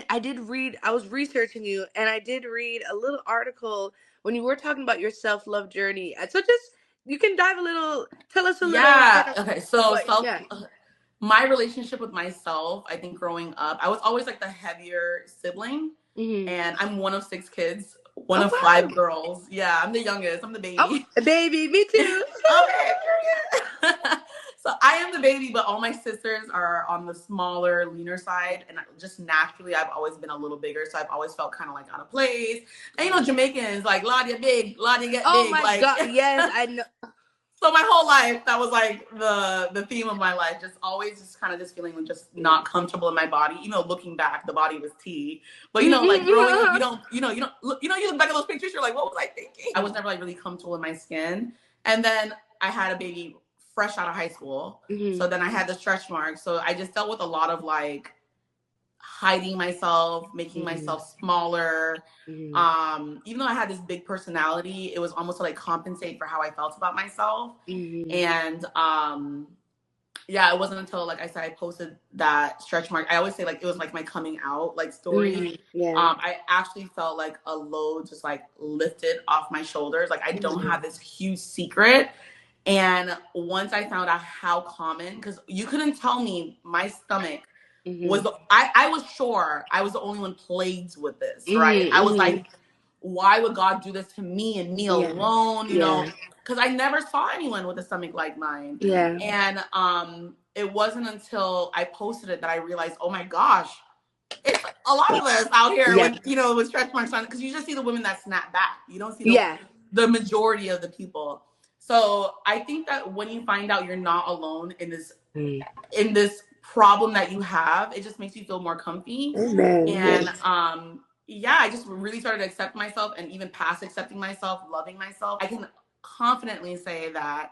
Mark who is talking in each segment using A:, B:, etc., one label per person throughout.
A: I did read, I was researching you, and I did read a little article when you were talking about your self love journey. So just, you can dive a little, tell us a little,
B: Yeah. Okay. So
A: what, yeah.
B: my relationship with myself, I think growing up, I was always like the heavier sibling,
A: Hmm.
B: and I'm one of 6 kids, one
A: Oh,
B: of five
A: wow.
B: girls. Yeah, I'm the youngest. I'm the
A: Oh,
B: baby.
A: baby, me too.
B: Okay, period. So I am the baby, but all my sisters are on the smaller, leaner side, and just naturally, I've always been a little bigger, so I've always felt kind of like out of place. And you know, Jamaicans like Ladia big, Ladia get
A: Oh
B: big,
A: my
B: like.
A: God. Yes, I know.
B: So my whole life, that was like the theme of my life. Just always just kind of just feeling just not comfortable in my body. You know, looking back, the body was tea. But you know, like growing up, you look back at those pictures, you're like, what was I thinking? I was never like really comfortable in my skin. And then I had a baby fresh out of high school.
A: Hmm.
B: So then I had the stretch marks. So I just dealt with a lot of like hiding myself, making
A: Hmm.
B: myself smaller.
A: Hmm.
B: Even though I had this big personality, it was almost to like compensate for how I felt about myself.
A: Hmm.
B: And yeah, it wasn't until like I said I posted that stretch mark. I always say like it was like my coming out like story.
A: Yeah.
B: I actually felt like a load just like lifted off my shoulders. Like I don't
A: Hmm.
B: have this huge secret. And once I found out how common, because you couldn't tell me my stomach
A: Hmm.
B: was I was sure I was the only one plagued with this, right? I was
A: Hmm.
B: like, why would God do this to me and me
A: Yeah.
B: alone? You know,
A: Yeah.
B: because I never saw anyone with a stomach like mine.
A: Yeah.
B: And it wasn't until I posted it that I realized, oh my gosh, it's a lot of us out here
A: Yeah.
B: with with stretch marks on, because you just see the women that snap back. You don't see
A: Yeah.
B: the majority of the people. So I think that when you find out you're not alone
A: Mm.
B: in this problem that you have, it just makes you feel more comfy.
A: Amen.
B: And
A: Yes.
B: yeah, I just really started to accept myself, and even past accepting myself, loving myself, I can confidently say that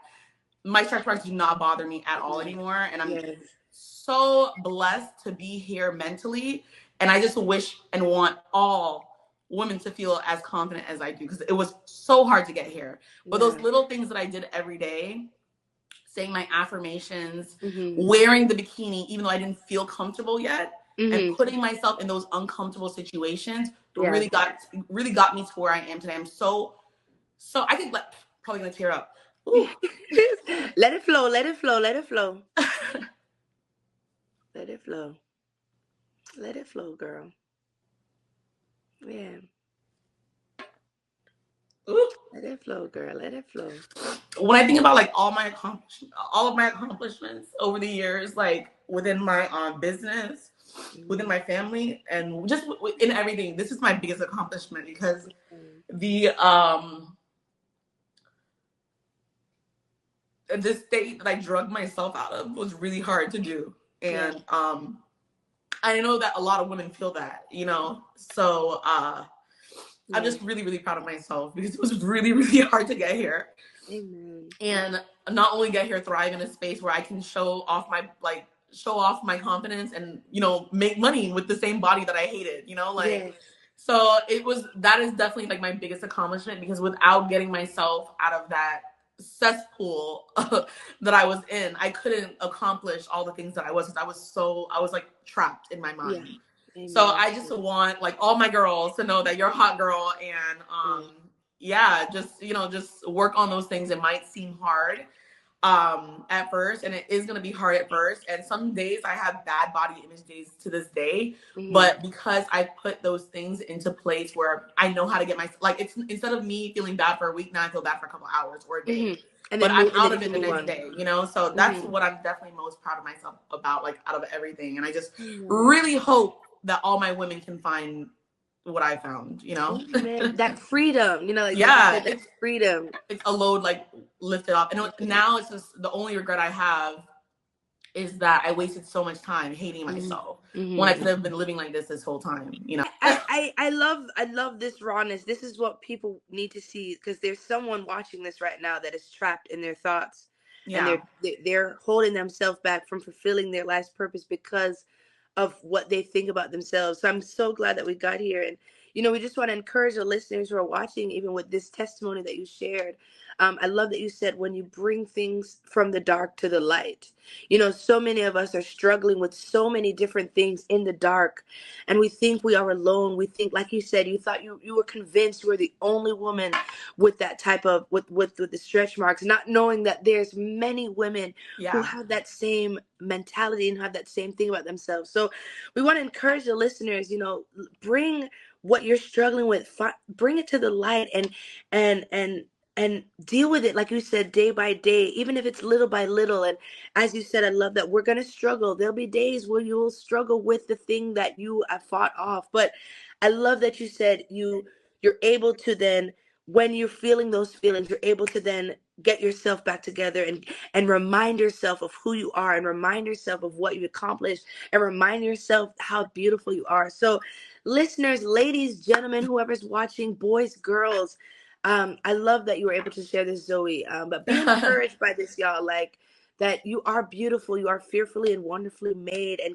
B: my stretch marks do not bother me at all anymore. And I'm
A: Yes.
B: so blessed to be here mentally. And I just wish and want all women to feel as confident as I do, because it was so hard to get here. But those
A: Yeah.
B: little things that I did every day, saying my affirmations,
A: Hmm.
B: wearing the bikini, even though I didn't feel comfortable yet, and
A: Hmm.
B: putting myself in those uncomfortable situations
A: Yeah.
B: really got me to where I am today. I'm so I think like probably gonna tear up. Ooh.
A: Let it flow. Let it flow. Let it flow. Let it flow. Let it flow, girl. Yeah.
B: Ooh.
A: Let it flow, girl. Let it flow.
B: When I think about like all of my accomplishments over the years, like within my business, within
A: Hmm.
B: my family, and just in everything, this is my biggest accomplishment, because
A: Hmm.
B: the the state that I drugged myself out of was really hard to do.
A: Yeah.
B: And I know that a lot of women feel that, So I'm
A: Yeah.
B: just really, really proud of myself, because it was really, really hard to get here.
A: Amen.
B: And not only get here, thrive in a space where I can show off my confidence, and make money with the same body that I hated, like.
A: Yes.
B: So that is definitely like my biggest accomplishment, because without getting myself out of that cesspool that I was in, I couldn't accomplish all the things that I was, because I was like trapped in my
A: Yeah.
B: mind. So
A: Amen.
B: I just want like all my girls to know that you're a hot girl. And
A: Yeah.
B: yeah, just work on those things. It might seem hard at first, and it is going to be hard at first, and some days I have bad body image days to this day.
A: Hmm.
B: But because I put those things into place where I know how to get like, it's instead of me feeling bad for a week, now I feel bad for a couple hours or a
A: Hmm.
B: day,
A: And
B: but
A: then
B: I'm
A: move, and
B: out
A: then
B: of it
A: you
B: the
A: move
B: next
A: on.
B: day. So that's
A: Hmm.
B: what I'm definitely most proud of myself about, like out of everything. And I just
A: Amen.
B: really hope that all my women can find what I found.
A: Amen. That freedom, like you
B: Yeah,
A: said, that freedom.
B: it's a load like lifted off. And now it's just the only regret I have is that I wasted so much time hating
A: Hmm.
B: myself when I
A: Hmm.
B: could have been living like this whole time.
A: I love this rawness. This is what people need to see, because there's someone watching this right now that is trapped in their thoughts, and
B: Yeah.
A: they're holding themselves back from fulfilling their life's purpose because of what they think about themselves. So I'm so glad that we got here, and we just want to encourage the listeners who are watching, even with this testimony that you shared. I love that you said when you bring things from the dark to the light. You know, so many of us are struggling with so many different things in the dark, and we think we are alone. We think, like you said, you thought you were convinced you were the only woman with that type of with the stretch marks, not knowing that there's many women who
B: Yeah.
A: have that same mentality and have that same thing about themselves. So we want to encourage the listeners, you know, bring what you're struggling with, bring it to the light, and and and deal with it, like you said, day by day, even if it's little by little. And as you said, I love that we're going to struggle. There'll be days where you'll struggle with the thing that you have fought off. But I love that you said you're able to then, when you're feeling those feelings, you're able to then get yourself back together and remind yourself of who you are, and remind yourself of what you accomplished, and remind yourself how beautiful you are. So listeners, ladies, gentlemen, whoever's watching, boys, girls, I love that you were able to share this, Zoe. But be encouraged by this, y'all. Like, that you are beautiful, you are fearfully and wonderfully made, and